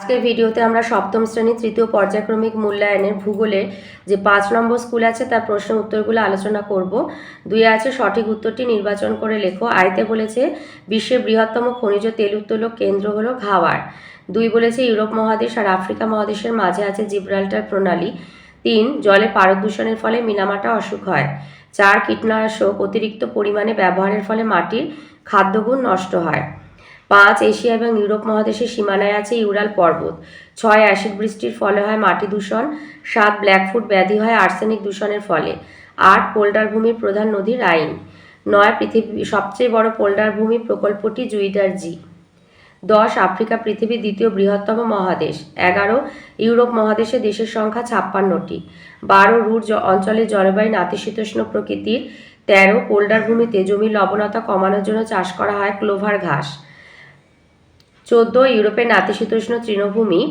আজকের ভিডিওতে আমরা সপ্তম শ্রেণী তৃতীয় পর্যায়ক্রমিক মূল্যায়নের ভূগোলের যে 5 নম্বর স্কুল আছে তার প্রশ্নের উত্তরগুলো আলোচনা করব। 2 আছে সঠিক উত্তরটি নির্বাচন করে লেখো। আইতে বলেছে বিশ্বের বৃহত্তম খনিজ তেল উত্তোলক কেন্দ্র হলো ঘাওয়ার। 2 বলেছে ইউরোপ মহাদেশ আর আফ্রিকা মহাদেশের মাঝে আছে জিব্রাল্টার প্রণালী। 3 জলে পারদ দূষণের ফলে মিনামাটা অসুখ হয়। 4 কীটনাশক অতিরিক্ত পরিমাণে ব্যবহারের ফলে মাটির খাদ্যগুণ নষ্ট হয়। 5 এশিয়া এবং ইউরোপ মহাদেশের সীমানায় আছে ইউরাল পর্বত। 6 অ্যাসিড বৃষ্টির ফলে হয় মাটি দূষণ। 7 ব্ল্যাকফুট ব্যাধি হয় আর্সেনিক দূষণের ফলে। 8 পোল্ডার ভূমির প্রধান নদী রাইন। 9 পৃথিবীর সবচেয়ে বড় পোল্ডার ভূমি প্রকল্পটি জুইডার জি। 10 আফ্রিকা পৃথিবীর দ্বিতীয় বৃহত্তম মহাদেশ। 11 ইউরোপ মহাদেশে দেশের সংখ্যা 56টি। 12 রুট অঞ্চলের জলবায়ু নাতিশীতোষ্ণ প্রকৃতির। 13 পোল্ডার ভূমিতে জমির লবণতা কমানোর জন্য চাষ করা হয় ক্লোভার ঘাস। 14 ইউরোপের নাতিশীতোষ্ণ তৃণভূমি।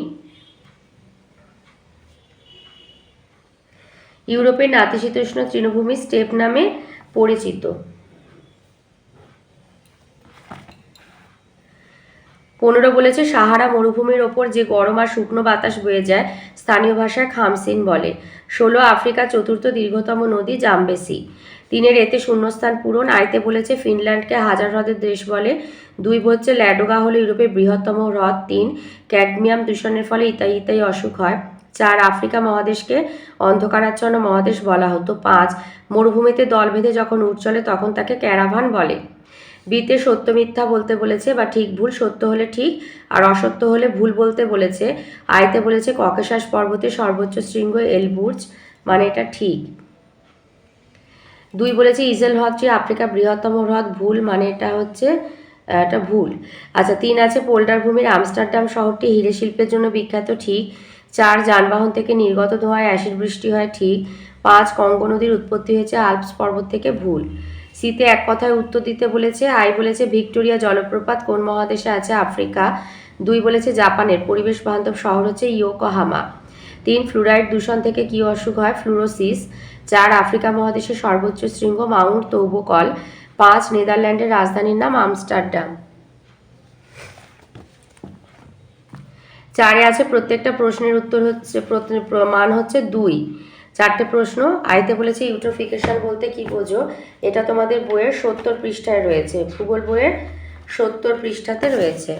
ইউরোপের নাতিশীতোষ্ণ তৃণভূমি স্টেপ নামে পরিচিত। 15 বলেছে সাহারা মরুভূমির ওপর যে গরম আর শুকনো বাতাস বয়ে যায় স্থানীয় ভাষায় খামসিন বলে। 16 আফ্রিকার চতুর্থ দীর্ঘতম নদী জাম্বেসি। 3 এতে শূন্যস্থান পূরণ। আইতে বলেছে ফিনল্যান্ডকে হাজার হ্রদের দেশ বলে। 2 হচ্ছে ল্যাডোগা হলো ইউরোপের বৃহত্তম হ্রদ। 3 ক্যাডমিয়াম দূষণের ফলে ইতাই অসুখ হয়। 4 আফ্রিকা মহাদেশকে অন্ধকারাচ্ছন্ন মহাদেশ বলা হতো। 5 মরুভূমিতে দল বেঁধে যখন উট চলে তখন তাকে ক্যারাভান বলে। বিতে সত্য মিথ্যা বলতে বলেছে বা ঠিক ভুল, সত্য হলে ঠিক আর অসত্য হলে ভুল বলতে বলেছে। আইতে বলেছে ককেশাস পর্বতের সর্বোচ্চ শৃঙ্গ এলবুর্জ, মানে এটা ঠিক। 2 বলেছে ইজেল হ্রদটি আফ্রিকার বৃহত্তম হ্রদ, ভুল, মানে এটা হচ্ছে এটা ভুল। আচ্ছা 3 আছে পোল্ডার ভূমির আমস্টারডাম শহরটি হিরে শিল্পের জন্য বিখ্যাত, ঠিক। 4 যানবাহন থেকে নির্গত ধোঁয়ায় অ্যাসিড বৃষ্টি হয়, ঠিক। 5 কঙ্গো নদীর উৎপত্তি হয়েছে আল্পস পর্বত থেকে, ভুল। সিতে এক কথায় উত্তর দিতে বলেছে। আই বলেছে ভিক্টোরিয়া জলপ্রপাত কোন মহাদেশে আছে, আফ্রিকা। 2 বলেছে জাপানের পরিবেশ বান্ধব শহর হচ্ছে ইয়োকোহামা। 3 ফ্লুরাইড দূষণ থেকে কি অসুখ হয়, ফ্লুরোসিস। 4 আফ্রিকা মহাদেশের সর্বোচ্চ শৃঙ্গ মাউন্ট তৌবকল। 5 নেদারল্যান্ডের রাজধানীর নাম আমস্টারডাম। 4 আছে প্রত্যেকটা প্রশ্নের উত্তর হচ্ছে মান হচ্ছে 2। 4টে প্রশ্ন। আইতে বলেছে ইউট্রোফিকেশন বলতে কি বোঝো, এটা তোমাদের বইয়ের 70 পৃষ্ঠায় রয়েছে, ভূগোল বইয়ের 70 পৃষ্ঠাতে রয়েছে।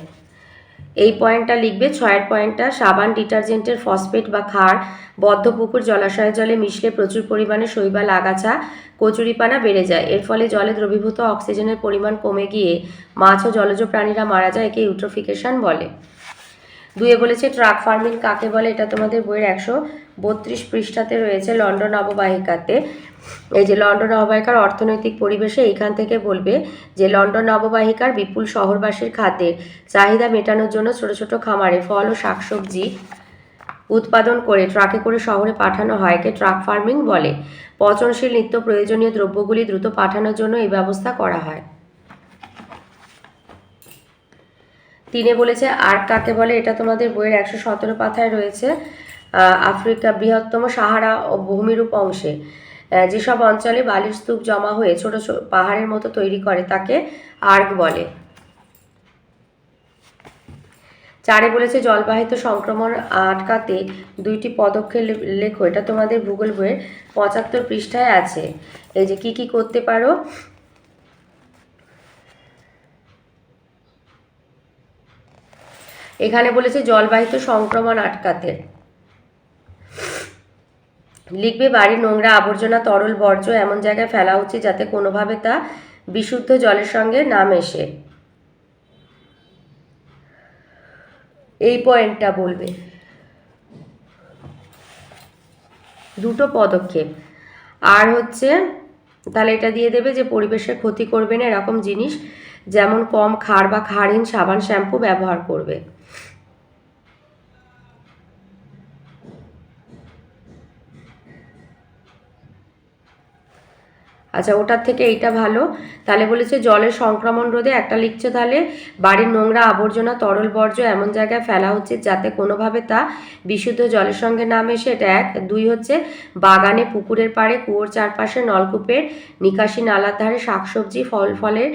এই পয়েন্টটা লিখবে। 6 পয়েন্টটা সাবান ডিটারজেন্টের ফসফেট বা ক্ষার বদ্ধ পুকুর জলাশয়ের জলে মিশলে প্রচুর পরিমাণে শৈবাল আগাছা কচুরিপানা বেড়ে যায়। এর ফলে জলে দ্রবীভূত অক্সিজেনের পরিমাণ কমে গিয়ে মাছ ও জলজ প্রাণীরা মারা যায়, একে ইউট্রোফিকেশন বলে। 2 বলেছে ট্রাক ফার্মিং কাকে বলে, এটা তোমাদের বইয়ের 132 পৃষ্ঠাতে রয়েছে লন্ডন অববাহিকাতে। এই যে লন্ডন অববাহিকার অর্থনৈতিক পরিবেশে এইখান থেকে বলবে যে লন্ডন অববাহিকার বিপুল শহরবাসীর খাদ্যের চাহিদা মেটানোর জন্য ছোট ছোট খামারে ফল ও শাকসবজি উৎপাদন করে ট্রাকে করে শহরে পাঠানো হয়, একে ট্রাক ফার্মিং বলে। পচনশীল নিত্য প্রয়োজনীয় দ্রব্যগুলি দ্রুত পাঠানোর জন্য এই ব্যবস্থা করা হয়। 3 বলেছে আর্ক কাকে বলে, এটা তোমাদের বইয়ের 117 পাতায় রয়েছে। আফ্রিকা বৃহত্তম সাহারা ভূমিরূপ অংশে যেসব অঞ্চলে বালির স্তূপ জমা হয়ে ছোট ছোট পাহাড়ের মতো তৈরি করে তাকে আর্ক বলে। 4 বলেছে জলবাহিত সংক্রমণ আটকাতে 2টি পদক্ষেপ লেখো, এটা তোমাদের ভূগোল বইয়ের 75 পৃষ্ঠায় আছে। এই যে কি করতে পারো, এখানে বলেছে জলবাহিত সংক্রমণ আটকাতে লিখবে বাড়ির নোংরা আবর্জনা তরল বর্জ্য এমন জায়গায় ফেলা উচিত যাতে কোনোভাবে তা বিশুদ্ধ জলের সঙ্গে না মেশে। এই পয়েন্টটা বলবে। 2টো পদক্ষেপ। আর হচ্ছে তাহলে এটা দিয়ে দেবে যে পরিবেশের ক্ষতি করবে না এরকম জিনিস, যেমন কম ক্ষার বা ক্ষারহীন সাবান শ্যাম্পু ব্যবহার করবে। আচ্ছা ওটার থেকে এইটা ভালো। তাহলে বলেছে জলের সংক্রমণ রোধে একটা লিখছে, তাহলে বাড়ির নোংরা আবর্জনা তরল বর্জ্য এমন জায়গায় ফেলা উচিত যাতে কোনোভাবে তা বিশুদ্ধ জলের সঙ্গে না মেশে, এটা 1। 2 হচ্ছে বাগানে পুকুরের পাড়ে কুয়োর চারপাশে নলকূপের নিকাশি নালার ধারে শাকসবজি ফলের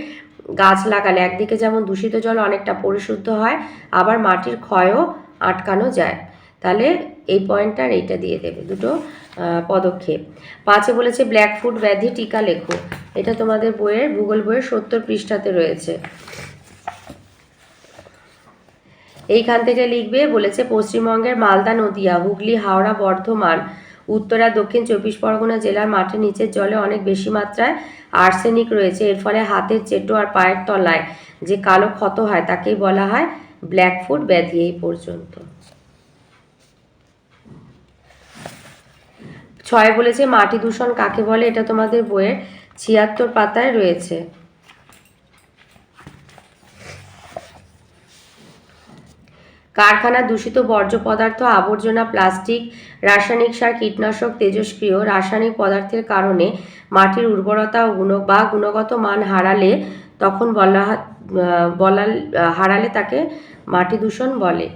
গাছ লাগালে একদিকে যেমন দূষিত জল অনেকটা পরিশুদ্ধ হয়, আবার মাটির ক্ষয়ও আটকানো যায়। তাহলে এই পয়েন্টটা আর এইটা দিয়ে দেবে, দুটো পদক্ষেপ। 5-এ বলেছে ব্ল্যাকফুট ব্যাধি টিকা লেখো। এটা তোমাদের বইয়ের ভূগোল বইয়ের 70 পৃষ্ঠাতে রয়েছে। এইখান থেকে লিখবে, বলেছে পশ্চিমবঙ্গের মালদা, নদিয়া, হুগলি, হাওড়া, বর্ধমান, উত্তর আর দক্ষিণ 24 পরগনা জেলার মাটির নিচের জলে অনেক বেশি মাত্রায় আর্সেনিক রয়েছে। এর ফলে হাতের চেটো আর পায়ের তলায় যে কালো ক্ষত হয় তাকেই বলা হয় ব্ল্যাকফুট ব্যাধি। এই পর্যন্ত। 6 বলেছে মাটি দূষণ কাকে বলে। এটা তোমাদের বইয়ের 76 পাতায় রয়েছে। কারখানা দূষিত বর্জ্য পদার্থ, আবর্জনা, প্লাস্টিক, রাসায়নিক সার, কীটনাশক, তেজস্ক্রিয় রাসায়নিক পদার্থের কারণে মাটির উর্বরতা ও গুণগত মান হারালে তখন হারালে তাকে মাটি দূষণ বলে।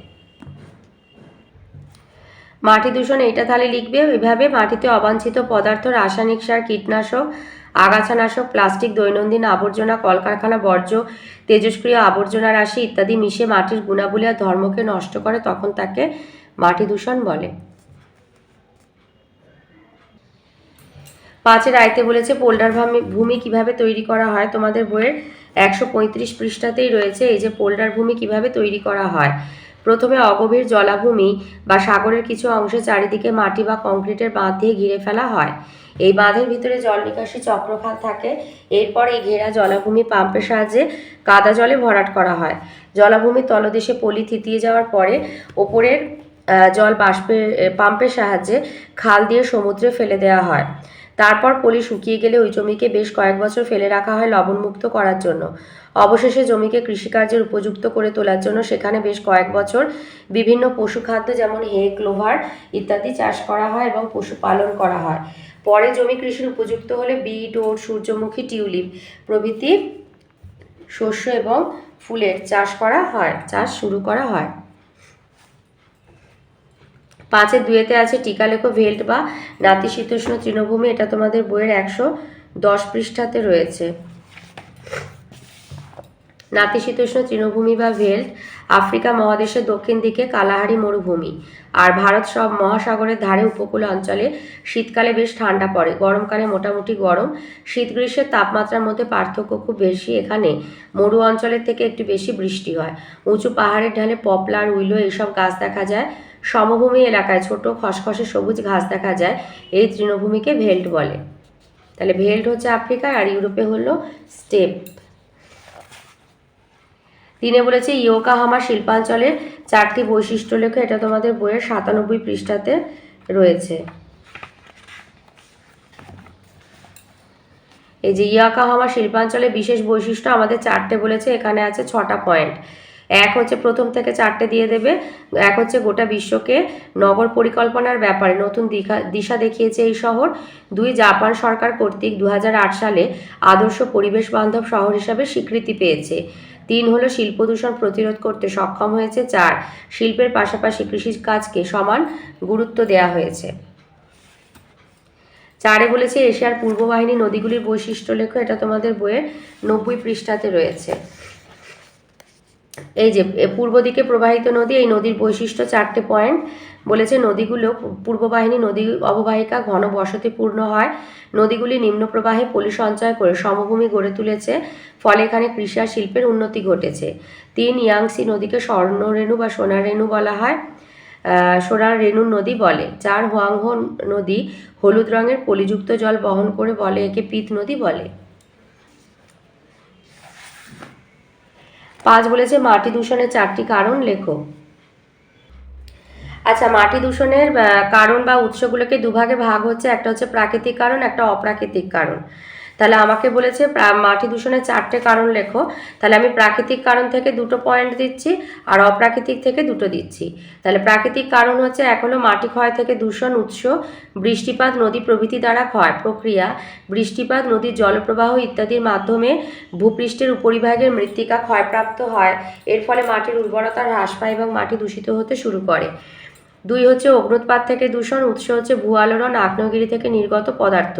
মাটি দূষণ এইটা তাহলে লিখবে এভাবে, মাটিতে অবাঞ্ছিত পদার্থ, রাসায়নিক সার, কীটনাশক, আগাছানাশক, প্লাস্টিক, দৈনন্দিন আবর্জনা, কলকারখানা বর্জ্য, তেজস্ক্রিয় আবর্জনা রাশি ইত্যাদি মিশে মাটির গুণাবলী আর ধর্মকে নষ্ট করে, তখন তাকে মাটি দূষণ বলে। 5-এর আয়তে বলেছে পোল্ডার ভূমি কিভাবে তৈরি করা হয়। তোমাদের বইয়ের 135 পৃষ্ঠাতেই রয়েছে এই যে পোল্ডার ভূমি কিভাবে তৈরি করা হয়। প্রথমে অগভীর জলাভূমি বা সাগরের কিছু অংশে চারিদিকে মাটি বা কংক্রিটের বাঁধ দিয়ে ঘিরে ফেলা হয়। এই বাঁধের ভিতরে জল নিকাশি চক্রখাত থাকে। এরপর এই ঘেরা জলাভূমি পাম্পের সাহায্যে কাদা জলে ভরাট করা হয়। জলাভূমির তলদেশে পলি থিতিয়ে যাওয়ার পরে ওপরের জল পাম্পের সাহায্যে খাল দিয়ে সমুদ্রে ফেলে দেওয়া হয়। তারপর পলি শুকিয়ে গেলে ওই জমিকে বেশ কয়েক বছর ফেলে রাখা হয় লবণমুক্ত করার জন্য। অবশেষে জমিকে কৃষিকার্যের উপযুক্ত করে তোলার জন্য সেখানে বেশ কয়েক বছর বিভিন্ন পশুখাদ্য যেমন হে, ক্লোভার ইত্যাদি চাষ করা হয় এবং পশুপালন করা হয়। পরে জমি কৃষির উপযুক্ত হলে বিট, ওট, সূর্যমুখী, টিউলিপ প্রভৃতি শস্য এবং ফুলের চাষ শুরু করা হয়। 5-এর 2-তে আছে টিকা লেখো ভেল্ট বা নাতিশীতোষ্ণ তৃণভূমি। এটা তোমাদের বইয়ের 110 পৃষ্ঠাতে রয়েছে। নাতিশীতোষ্ণ তৃণভূমি বা ভেল্ট আফ্রিকা মহাদেশের দক্ষিণ দিকে কালাহারি মরুভূমি আর ভারত সব মহাসাগরের ধারে উপকূল অঞ্চলে শীতকালে বেশ ঠান্ডা পড়ে, গরমকালে মোটামুটি গরম। শীত গ্রীষ্মের তাপমাত্রার মধ্যে পার্থক্য খুব বেশি। এখানে মরু অঞ্চলের থেকে একটু বেশি বৃষ্টি হয়। উঁচু পাহাড়ের ঢালে পপলার, উইলো এইসব গাছ দেখা যায়। সমভূমি এলাকায় ছোট খসখসে সবুজ ঘাস দেখা যায়। এই তৃণভূমিকে ভেল্ট বলে। তাহলে ভেল্ট হচ্ছে আফ্রিকায় আর ইউরোপে হলো স্টেপ। 3-এ বলেছে ইয়োকাহামা শিল্পাঞ্চলের 4টি বৈশিষ্ট্য লেখো। এটা তোমাদের বইয়ের 97 পৃষ্ঠাতে রয়েছে। এই যে ইয়োকাহামা শিল্পাঞ্চলের বিশেষ বৈশিষ্ট্য আমাদের 4টে বলেছে, এখানে আছে 6টা পয়েন্ট। 1 হচ্ছে প্রথম থেকে 4টে দিয়ে দেবে। 1 হচ্ছে গোটা বিশ্বকে নগর পরিকল্পনার ব্যাপারে নতুন দিশা দেখিয়েছে এই শহর। 2 জাপান সরকার কর্তৃক 2008 সালে আদর্শ পরিবেশ বান্ধব শহর হিসাবে স্বীকৃতি পেয়েছে। 3 হলো শিল্প দূষণ প্রতিরোধ করতে সক্ষম হয়েছে। 4 শিল্পের পাশাপাশি কৃষিকাজকে সমান গুরুত্ব দেওয়া হয়েছে। 4-এ বলেছে এশিয়ার পূর্ব বাহিনী নদীগুলির বৈশিষ্ট্য লেখো। এটা তোমাদের বইয়ের 90 পৃষ্ঠাতে রয়েছে। এই যে পূর্ব দিকে প্রবাহিত নদী, এই নদীর বৈশিষ্ট্য 4টে পয়েন্ট বলেছে। নদীগুলো পূর্ব বাহিনী নদী অববাহিকা ঘন বসতিপূর্ণ হয়। নদীগুলি নিম্ন প্রবাহে পলি সঞ্চয় করে সমভূমি গড়ে তুলেছে, ফলে এখানে কৃষি আর শিল্পের উন্নতি ঘটেছে। 3 ইয়াংসি নদীকে স্বর্ণরেণু বা সোনার রেণু বলা হয়, সোনার রেণুর নদী বলে। 4 হোয়াংহো নদী হলুদ রঙের পলিযুক্ত জল বহন করে বলে একে পিত নদী বলে। 5 বলেছে মাটি দূষণের 4টি কারণ লেখো। আচ্ছা, মাটি দূষণের কারণ বা উৎসগুলোকে দুভাগে ভাগ হচ্ছে, একটা হচ্ছে প্রাকৃতিক কারণ, একটা অপ্রাকৃতিক কারণ। তাহলে আমাকে বলেছে মাটি দূষণের 4টে কারণ লেখো। তাহলে আমি প্রাকৃতিক কারণ থেকে 2টো পয়েন্ট দিচ্ছি আর অপ্রাকৃতিক থেকে 2টো দিচ্ছি। তাহলে প্রাকৃতিক কারণ হচ্ছে, 1 হলো মাটি ক্ষয় থেকে দূষণ উৎস, বৃষ্টিপাত, নদী প্রভৃতি দ্বারা ক্ষয় প্রক্রিয়া, বৃষ্টিপাত, নদীর জলপ্রবাহ ইত্যাদির মাধ্যমে ভূপৃষ্ঠের উপরিভাগের মৃত্তিকা ক্ষয়প্রাপ্ত হয়। এর ফলে মাটির উর্বরতা হ্রাস পায় এবং মাটি দূষিত হতে শুরু করে। 2 হচ্ছে অগ্নুৎপাত থেকে দূষণ, উৎস হচ্ছে ভূ আলোড়ন, আগ্নেয়গিরি থেকে নির্গত পদার্থ।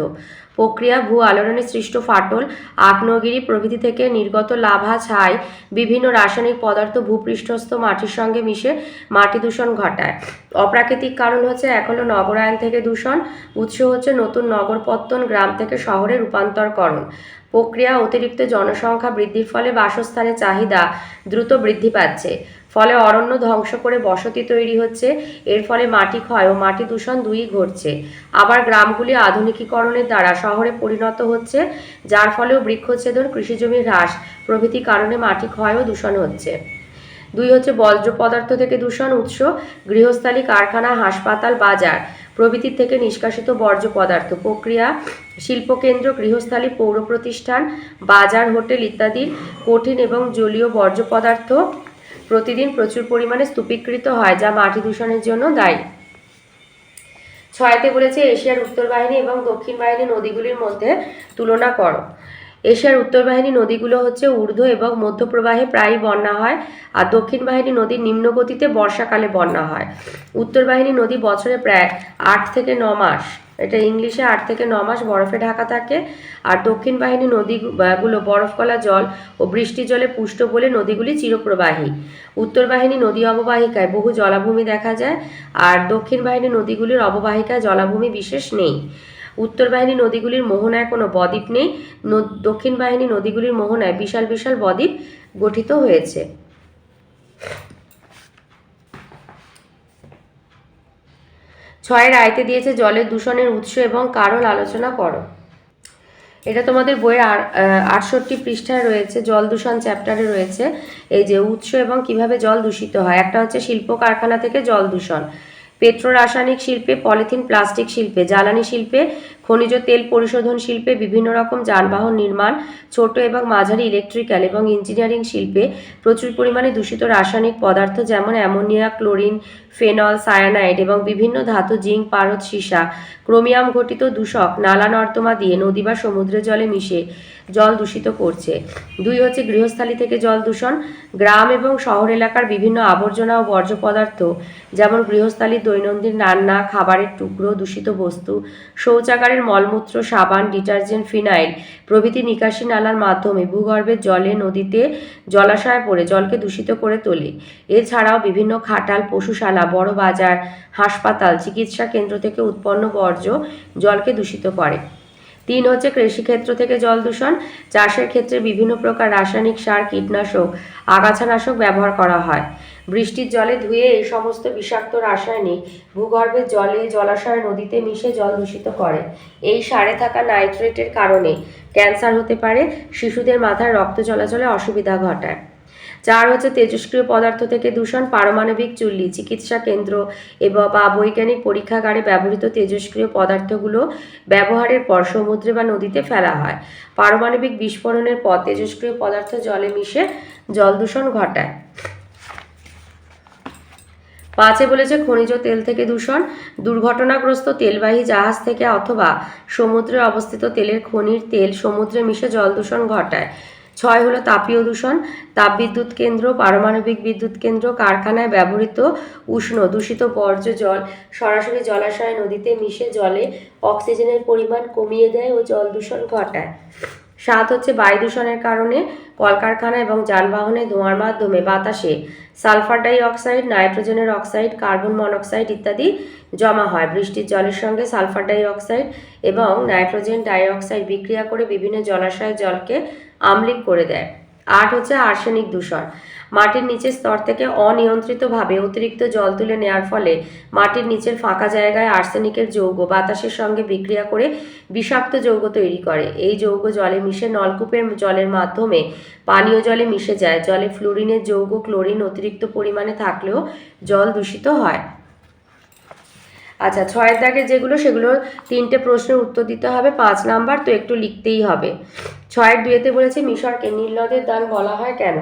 প্রক্রিয়া: ভূ আলোড়নে সৃষ্ট ফাটল, আগ্নেয়গিরি প্রভৃতি থেকে নির্গত লাভা, ছাই, বিভিন্ন রাসায়নিক পদার্থ ভূপৃষ্ঠস্থ মাটির সঙ্গে মিশে মাটি দূষণ ঘটায়। অপ্রাকৃতিক কারণ হচ্ছে, এক হলো নগরায়ন থেকে দূষণ, উৎস হচ্ছে নতুন নগরপত্তন, গ্রাম থেকে শহরে রূপান্তরকরণ। প্রক্রিয়া: অতিরিক্ত জনসংখ্যা বৃদ্ধির ফলে বাসস্থানের চাহিদা দ্রুত বৃদ্ধি পাচ্ছে, ফলে অরণ্য ধ্বংস করে বসতি তৈরি হচ্ছে, এর ফলে মাটি ক্ষয় ও মাটি দূষণ দুইই ঘটছে। আবার গ্রামগুলি আধুনিকীকরণের দ্বারা শহরে পরিণত হচ্ছে, যার ফলেও বৃক্ষচ্ছেদন, কৃষিজমি হ্রাস প্রভৃতি কারণে মাটি ক্ষয় ও দূষণ হচ্ছে। 2 হচ্ছে বর্জ্য পদার্থ থেকে দূষণ, উৎস গৃহস্থালী, কারখানা, হাসপাতাল, বাজার প্রভৃতি থেকে নিষ্কাশিত বর্জ্য পদার্থ। প্রক্রিয়া: শিল্পকেন্দ্র, গৃহস্থালী, পৌর প্রতিষ্ঠান, বাজার, হোটেল ইত্যাদির কঠিন এবং জলীয় বর্জ্য পদার্থ প্রতিদিন প্রচুর পরিমাণে স্তূপীকৃত হয়, যা মাটি দূষণের জন্য দায়ী। 6তে বলেছে এশিয়ার উত্তর বাহিনী এবং দক্ষিণ বাহিনী নদীগুলির মধ্যে তুলনা করো। এশিয়ার উত্তর বাহিনী নদীগুলো হচ্ছে ঊর্ধ্ব এবং মধ্য প্রবাহে প্রায়ই বন্যা হয়, আর দক্ষিণ বাহিনী নদীর নিম্ন গতিতে বর্ষাকালে বন্যা হয়। উত্তর বাহিনী নদী বছরে প্রায় 8 থেকে 9 মাস, এটা ইংলিশে 8 থেকে 9 মাস বরফে ঢাকা থাকে, আর দক্ষিণ বাহিনী নদীগুলো বরফগলা জল ও বৃষ্টির জলে পুষ্ট বলে নদীগুলি চিরপ্রবাহী। উত্তর বাহিনী নদী অববাহিকায় বহু জলাভূমি দেখা যায়, আর দক্ষিণ বাহিনী নদীগুলির অববাহিকায় জলাভূমি বিশেষ নেই। উত্তর বাহিনী নদীগুলির মোহনায় কোনো বদ্বীপ নেই, দক্ষিণ বাহিনী নদীগুলির মোহনায় বিশাল বিশাল বদ্বীপ গঠিত হয়েছে। 6 আয়তে দিয়েছে জলের দূষণের উৎস এবং কারণ আলোচনা করো। এটা তোমাদের বইয়ের 68 পৃষ্ঠায় রয়েছে, জল দূষণ চ্যাপ্টারে রয়েছে। এই যে উৎস এবং কিভাবে জল দূষিত হয়। একটা হচ্ছে শিল্প কারখানা থেকে জল দূষণ, পেট্রো রাসায়নিক শিল্পে, পলিথিন প্লাস্টিক শিল্পে, জ্বালানি শিল্পে, খনিজ তেল পরিশোধন শিল্পে, বিভিন্ন রকম যানবাহন নির্মাণ, ছোট এবং মাঝারি ইলেকট্রিক্যাল এবং ইঞ্জিনিয়ারিং শিল্পে প্রচুর পরিমাণে দূষিত রাসায়নিক পদার্থ যেমন অ্যামোনিয়া, ক্লোরিন, ফেনল, সায়ানাইড এবং বিভিন্ন ধাতু, জিঙ্ক, পারদ, সীসা, ক্রোমিয়াম ঘটিত দূষক নালা নর্দমা দিয়ে নদী বা সমুদ্রের জলে মিশে জল দূষিত করছে। 2 হচ্ছে গৃহস্থালী থেকে জল দূষণ, গ্রাম এবং শহর এলাকার বিভিন্ন আবর্জনা ও বর্জ্য পদার্থ যেমন গৃহস্থালীর দৈনন্দিন রান্না, খাবারের টুকরো, দূষিত বস্তু, শৌচাগারের মলমূত্র, সাবান, ডিটারজেন্ট, ফিনাইল প্রভৃতি নিকাশি নালার মাধ্যমে ভূগর্ভের জলে, নদীতে, জলাশয়ে পড়ে জলকে দূষিত করে তোলে। এছাড়াও বিভিন্ন খাটাল, পশুশালা, বড় বাজার, হাসপাতাল, চিকিৎসা কেন্দ্র থেকে উৎপন্ন বর্জ্য জলকে দূষিত করে। 3 হচ্ছে কৃষিক্ষেত্র থেকে জল দূষণ, চাষের ক্ষেত্রে বিভিন্ন প্রকার রাসায়নিক সার, কীটনাশক, আগাছানাশক ব্যবহার করা হয়। বৃষ্টির জলে ধুয়ে এই সমস্ত বিষাক্ত রাসায়নিক ভূগর্ভের জলে, জলাশয়, নদীতে মিশে জল দূষিত করে। এই সারে থাকা নাইট্রেটের কারণে ক্যান্সার হতে পারে, শিশুদের মাথায় রক্ত চলাচলে অসুবিধা ঘটায়। 4 হচ্ছে তেজস্ক্রিয় পদার্থ থেকে দূষণ, পারমাণবিক চুল্লি, চিকিৎসা কেন্দ্র বা বৈজ্ঞানিক পরীক্ষাগারে ব্যবহৃত তেজস্ক্রিয় পদার্থগুলো ব্যবহারের পর সমুদ্রে বা নদীতে ফেলা হয়। পারমাণবিক বিস্ফোরণের পর তেজস্ক্রিয় পদার্থ জলে মিশে জল দূষণ ঘটায়। 5 বলেছে খনিজ তেল থেকে দূষণ, দুর্ঘটনাগ্রস্ত তেলবাহী জাহাজ থেকে অথবা সমুদ্রে অবস্থিত তেলের খনির তেল সমুদ্রে মিশে জল দূষণ ঘটায়। 6 হলো তাপীয় দূষণ, তাপবিদ্যুৎ কেন্দ্র, পারমাণবিক বিদ্যুৎ কেন্দ্র, কারখানায় ব্যবহৃত উষ্ণ দূষিত বর্জ্য জল সরাসরি জলাশয়, নদীতে মিশে জলে অক্সিজেনের পরিমাণ কমিয়ে দেয় ও জল দূষণ ঘটায়। 7 হচ্ছে বায়ু দূষণের কারণে কলকারখানা এবং যানবাহনের ধোঁয়ার মাধ্যমে বাতাসে সালফার ডাই অক্সাইড, নাইট্রোজেনের অক্সাইড, কার্বন মনোক্সাইড ইত্যাদি জমা হয়। বৃষ্টির জলের সঙ্গে সালফার ডাই অক্সাইড এবং নাইট্রোজেন ডাই অক্সাইড বিক্রিয়া করে বিভিন্ন জলাশয়ের জলকে আম্লিক করে দেয়। 8 হচ্ছে আর্সেনিক দূষণ, মাটির নিচের স্তর থেকে অনিয়ন্ত্রিতভাবে অতিরিক্ত জল তুলে নেওয়ার ফলে মাটির নিচের ফাঁকা জায়গায় আর্সেনিকের যৌগ বাতাসের সঙ্গে বিক্রিয়া করে বিষাক্ত যৌগ তৈরি করে। এই যৌগ জলে মিশে নলকূপের জলের মাধ্যমে পানীয় জলে মিশে যায়। জলে ফ্লোরিনের যৌগ, ক্লোরিন অতিরিক্ত পরিমাণে থাকলেও জল দূষিত হয়। আচ্ছা, 6 দাগে যেগুলো সেগুলো 3টে প্রশ্নের উত্তর দিতে হবে, 5 নাম্বার, তো একটু লিখতেই হবে। 6 2 বলেছে মিশরকে নীল নদের দান বলা হয় কেন?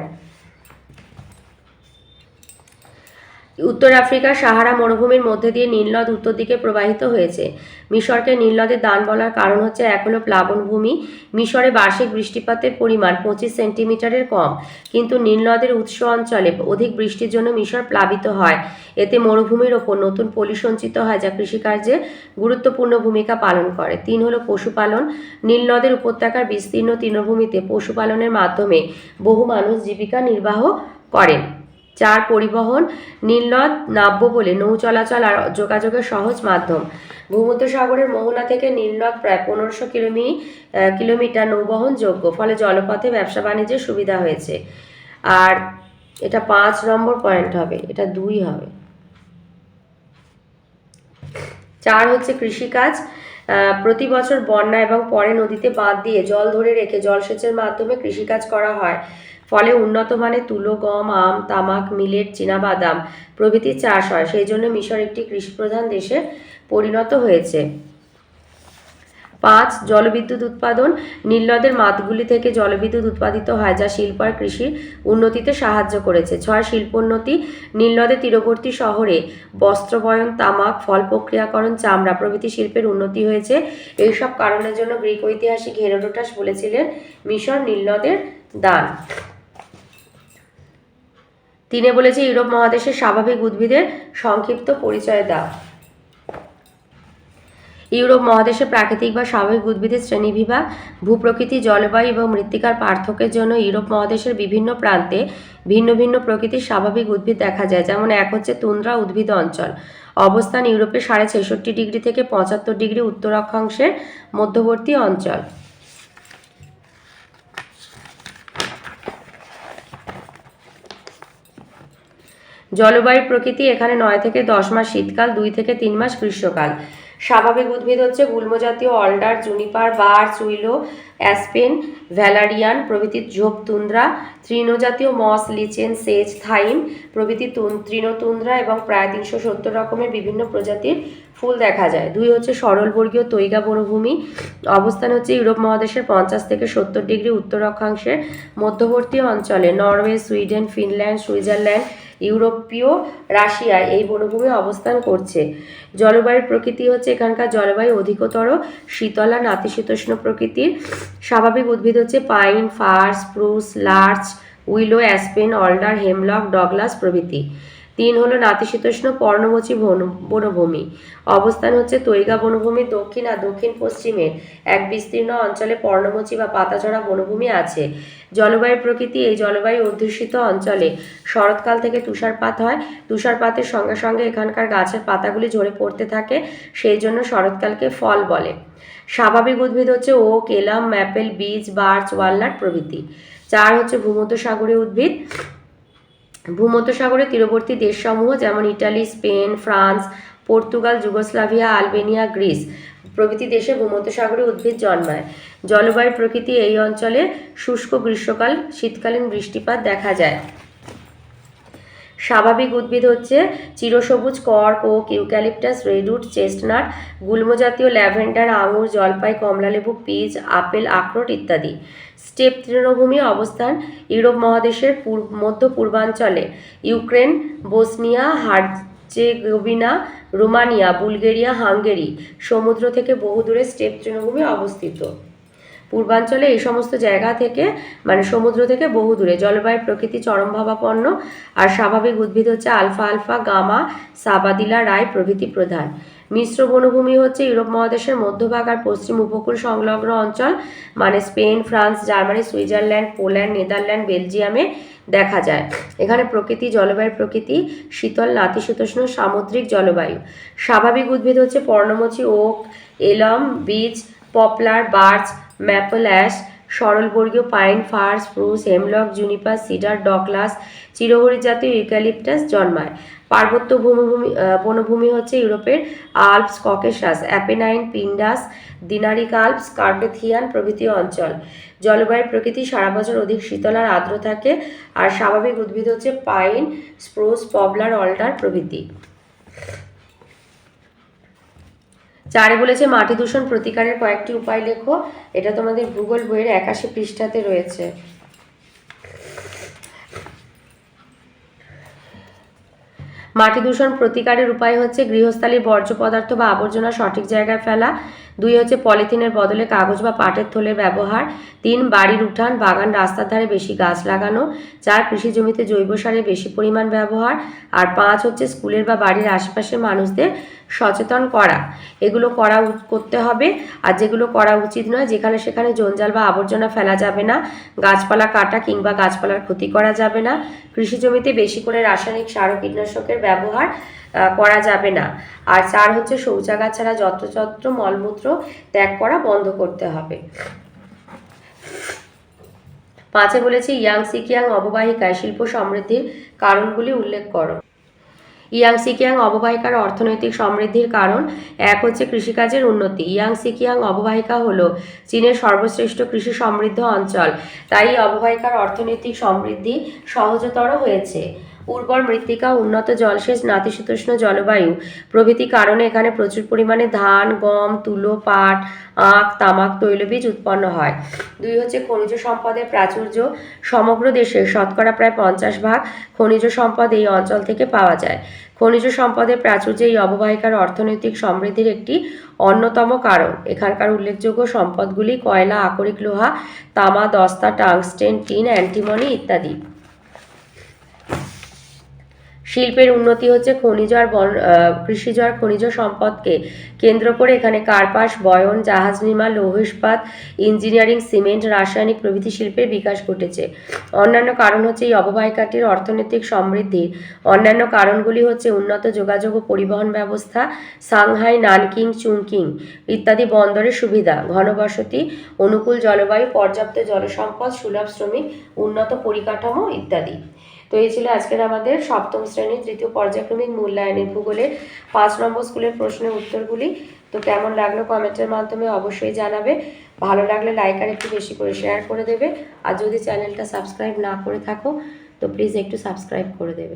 উত্তর আফ্রিকার সাহারা মরুভূমির মধ্যে দিয়ে নীল নদ উত্তর দিকে প্রবাহিত হয়েছে। মিশরকে নীল নদের দান বলার কারণ হচ্ছে, এক হলো প্লাবনভূমি। মিশরে বার্ষিক বৃষ্টিপাতের পরিমাণ 25 সেন্টিমিটারের কম, কিন্তু নীল নদের উৎস অঞ্চলে অধিক বৃষ্টির জন্য মিশর প্লাবিত হয়। এতে মরুভূমির ওপর নতুন পলি সঞ্চিত হয়, যা কৃষিকার্যে গুরুত্বপূর্ণ ভূমিকা পালন করে। 3 হলো পশুপালন। নীল নদের উপত্যকার বিস্তীর্ণ তৃণভূমিতে পশুপালনের মাধ্যমে বহু মানুষ জীবিকা নির্বাহ করেন। 4 পরিবহন। নীল নদ নাব্য বলে নৌ চলাচল আর যোগাযোগের সহজ মাধ্যম। ভূমধ্যসাগরের মোহনা থেকে নীল নদ প্রায় 1500 কিলোমিটার নৌবহনযোগ্য, ফলে জলপথে ব্যবসা বাণিজ্যের সুবিধা হয়েছে। আর এটা 5 নম্বর পয়েন্ট হবে, এটা 2 হবে। 4 হচ্ছে কৃষিকাজ। প্রতি বছর বন্যা এবং পরে নদীতে বাঁধ দিয়ে জল ধরে রেখে জলসেচের মাধ্যমে কৃষিকাজ করা হয়, ফলে উন্নত মানের তুলো, গম, আম, তামাক, মিলেট, চীনাবাদাম প্রভৃতির চাষ হয়। সেই জন্য মিশর একটি কৃষিপ্রধান দেশে পরিণত হয়েছে। 5 জলবিদ্যুৎ উৎপাদন। নীল নদের মাঠগুলি থেকে জলবিদ্যুৎ উৎপাদিত হয়, যা শিল্প আর কৃষির উন্নতিতে সাহায্য করেছে। 6 শিল্পোন্নতি। নীল নদের তীরবর্তী শহরে বস্ত্রবয়ন, তামাক, ফল প্রক্রিয়াকরণ, চামড়া প্রভৃতি শিল্পের উন্নতি হয়েছে। এইসব কারণের জন্য গ্রিক ঐতিহাসিক হেরোডোটাস বলেছিলেন, মিশর নীল নদের দান। 3 বলেছে, ইউরোপ মহাদেশের স্বাভাবিক উদ্ভিদের সংক্ষিপ্ত পরিচয় দাও। ইউরোপ মহাদেশে প্রাকৃতিক বা স্বাভাবিক উদ্ভিদের শ্রেণীবিভাগ। ভূপ্রকৃতি, জলবায়ু এবং মৃত্তিকার পার্থক্যের জন্য ইউরোপ মহাদেশের বিভিন্ন প্রান্তে ভিন্ন ভিন্ন প্রকৃতির স্বাভাবিক উদ্ভিদ দেখা যায়। যেমন 1 হচ্ছে তুন্দ্রা উদ্ভিদ অঞ্চল। অবস্থান ইউরোপের 66.5 ডিগ্রি থেকে 75 ডিগ্রি উত্তর অক্ষাংশের মধ্যবর্তী অঞ্চল। জলবায়ু প্রকৃতি, এখানে 9 থেকে 10 মাস শীতকাল, 2 থেকে 3 মাস গ্রীষ্মকাল। স্বাভাবিক উদ্ভিদ হচ্ছে গুল্মজাতীয় অলডার, জুনিপার, বার্চ, উইলো, অ্যাসপেন, ভ্যালারিয়ান প্রভৃতি ঝোপ তুন্দ্রা। তৃণজাতীয় মস, লিচেন, সেজ, থাইম প্রভৃতি তৃণতুন্দ্রা এবং প্রায় 370 রকমের বিভিন্ন প্রজাতির ফুল দেখা যায়। 2 হচ্ছে সরলবর্গীয় তৈগা বনভূমি। অবস্থান হচ্ছে ইউরোপ মহাদেশের 50 থেকে 70 ডিগ্রি উত্তর অক্ষাংশের মধ্যবর্তী অঞ্চলে। নরওয়ে, সুইডেন, ফিনল্যান্ড, সুইজারল্যান্ড, ইউরোপীয় রাশিয়া এই বনভূমি অবস্থান করছে। জলবায়ুর প্রকৃতি হচ্ছে, এখানকার জলবায়ু অধিকতর শীতলা নাতিশীতোষ্ণ প্রকৃতির। স্বাভাবিক উদ্ভিদ হচ্ছে pine, fir, spruce, larch, willow, aspen, alder, hemlock, Douglas প্রভৃতি। 3 হলো নাতিশীতোষ্ণ পর্ণমোচী বনভূমি। অবস্থান হচ্ছে তৈগা বনভূমির দক্ষিণ আর দক্ষিণ পশ্চিমের এক বিস্তীর্ণ অঞ্চলে পর্ণমোচী বা পাতাঝরা বনভূমি আছে। জলবায়ু প্রকৃতি, এই জলবায়ু অধ্যুষিত অঞ্চলে শরৎকাল থেকে তুষারপাত হয়। তুষারপাতের সঙ্গে সঙ্গে এখানকার গাছের পাতাগুলি ঝরে পড়তে থাকে, সেই জন্য শরৎকালকে ফল বলে। স্বাভাবিক উদ্ভিদ হচ্ছে ওক, এলাম, ম্যাপেল, বীজ, বার্চ, ওয়ালনাট প্রভৃতি। 4 হচ্ছে ভূমধ্যসাগরীয় উদ্ভিদ। ভূমধ্যসাগরের তীরবর্তী দেশসমূহ যেমন Italy, Spain, France, Portugal, Yugoslavia, Albania, Greece প্রভৃতি দেশে ভূমধ্যসাগরীয় উদ্ভিদ জন্মায়। জলবায়ুর প্রকৃতি, এই অঞ্চলে শুষ্ক গ্রীষ্মকাল, শীতকালীন বৃষ্টিপাত দেখা যায়। স্বাভাবিক উদ্ভিদ হচ্ছে চিরসবুজ cork, oak, eucalyptus, redwood, chestnut, গুল্মজাতীয় ল্যাভেন্ডার, আঙুর, জলপাই, কমলালেবু, পিচ, আপেল, আখরোট ইত্যাদি। স্টেপ তৃণভূমি। অবস্থান ইউরোপ মহাদেশের মধ্য পূর্বাঞ্চলে। Ukraine, Bosnia, Herzegovina, Romania, Bulgaria, Hungary সমুদ্র থেকে বহু দূরে স্টেপ তৃণভূমি অবস্থিত। পূর্বাঞ্চলে এই সমস্ত জায়গা থেকে সমুদ্র থেকে বহু দূরে। জলবায়ুর প্রকৃতি চরমভাবাপন্ন। আর স্বাভাবিক উদ্ভিদ হচ্ছে আলফা আলফা, গামা, সাবাদিলা, রাই প্রভৃতি প্রধান। মিশ্র বনভূমি হচ্ছে ইউরোপ মহাদেশের মধ্যভাগ আর পশ্চিম উপকূল সংলগ্ন অঞ্চল, Spain, France, Germany, Switzerland, Poland, Netherland, বেলজিয়ামে দেখা যায়। এখানে প্রকৃতি, জলবায়ুর প্রকৃতি শীতল নাতিশীতোষ্ণ সামুদ্রিক জলবায়ু। স্বাভাবিক উদ্ভিদ হচ্ছে পর্ণমোচী oak, elm, beech, poplar, birch, maple, ash, সরলবর্গীয় pine, fir, spruce, hemlock, juniper, cedar, Douglas, চিরহরিৎ জাতীয় ইউক্যালিপটাস জন্মায়। পার্বত্য বনভূমি হচ্ছে ইউরোপের Alps, Caucasus, Apennine, Pindus, Dinaric Alps, Carpathian প্রভৃতি অঞ্চল। জলবায়ুর প্রকৃতি সারা বছর অধিক শীতল আর আর্দ্র থাকে। আর স্বাভাবিক উদ্ভিদ হচ্ছে পাইন, স্প্রুস, পপলার, অলডার প্রভৃতি। 4 বলেছে মাটি দূষণ প্রতিকারের কয়েকটি উপায় লেখো। এটা তোমাদের ভূগোল বইয়ের 81 পৃষ্ঠাতে রয়েছে। মাটি দূষণ প্রতিকারের উপায় হচ্ছে গৃহস্থালির বর্জ্য পদার্থ বা আবর্জনা সঠিক জায়গায় ফেলা। 2 হচ্ছে পলিথিনের বদলে কাগজ বা পাটের থলের ব্যবহার। 3 বাড়ির উঠান, বাগান, রাস্তার ধারে বেশি গাছ লাগানো। 4 কৃষি জমিতে জৈব সারের বেশি পরিমাণ ব্যবহার। আর 5 হচ্ছে স্কুলের বা বাড়ির আশেপাশের মানুষদের সচেতন করা। এগুলো করতে হবে। আর যেগুলো করা উচিত নয়, যেখানে সেখানে জঞ্জাল বা আবর্জনা ফেলা যাবে না, গাছপালা কাটা কিংবা গাছপালার ক্ষতি করা যাবে না, কৃষি জমিতে বেশি করে রাসায়নিক সার ও কীটনাশকের ব্যবহার করা যাবে না। আর 4 হচ্ছে শৌচাগার ছাড়া যত্রতত্র মলমূত্র ত্যাগ করা বন্ধ করতে হবে। 5 বলেছে ইয়াংসিকিয়াং অববাহিকায় শিল্প সমৃদ্ধির কারণগুলি উল্লেখ করো। ইয়াংসিকিয়াং অববাহিকার অর্থনৈতিক সমৃদ্ধির কারণ 1 হচ্ছে কৃষিকাজের উন্নতি। ইয়াংসিকিয়াং অববাহিকা হলো চীনের সর্বশ্রেষ্ঠ কৃষি সমৃদ্ধ অঞ্চল, তাই অববাহিকার অর্থনৈতিক সমৃদ্ধি সহজতর হয়েছে। উর্বর মৃত্তিকা, উন্নত জলসেচ, নাতিশীতোষ্ণ জলবায়ু প্রভৃতি কারণে এখানে প্রচুর পরিমাণে ধান, গম, তুলো, পাট, আখ, তামাক, তৈলবীজ উৎপন্ন হয়। 2 হচ্ছে খনিজ সম্পদের প্রাচুর্য। সমগ্র দেশে শতকরা প্রায় 50% খনিজ সম্পদ এই অঞ্চল থেকে পাওয়া যায়। খনিজ সম্পদের প্রাচুর্য এই অববাহিকার অর্থনৈতিক সমৃদ্ধির একটি অন্যতম কারণ। এখানকার উল্লেখযোগ্য সম্পদগুলি কয়লা, আকরিক লোহা, তামা, দস্তা, টাংস্টেন, টিন, অ্যান্টিমনি ইত্যাদি। শিল্পের উন্নতি হচ্ছে কৃষিজ আর খনিজ সম্পদকে কেন্দ্র করে এখানে কার্পাস, বয়ন, জাহাজ নির্মাণ, লৌহ ইস্পাত, ইঞ্জিনিয়ারিং, সিমেন্ট, রাসায়নিক প্রভৃতি শিল্পের বিকাশ ঘটেছে। অন্যান্য কারণ হচ্ছে এই অববাহিকাটির অর্থনৈতিক সমৃদ্ধির অন্যান্য কারণগুলি হচ্ছে উন্নত যোগাযোগ ও পরিবহন ব্যবস্থা, সাংহাই, নানকিং, চুংকিং ইত্যাদি বন্দরের সুবিধা, ঘনবসতি, অনুকূল জলবায়ু, পর্যাপ্ত জলসম্পদ, সুলভ শ্রমিক, উন্নত পরিকাঠামো ইত্যাদি। তো এই ছিল আজকের আমাদের সপ্তম শ্রেণীর তৃতীয় পর্যায়ক্রমিক মূল্যায়নের ভূগোলের 5 নম্বর স্কুলের প্রশ্নের উত্তরগুলি। তো কেমন লাগলো কমেন্টের মাধ্যমে অবশ্যই জানাবে। ভালো লাগলে লাইক আর একটু বেশি করে শেয়ার করে দেবে। আর যদি চ্যানেলটা সাবস্ক্রাইব না করে থাকো তো প্লিজ একটু সাবস্ক্রাইব করে দেবে।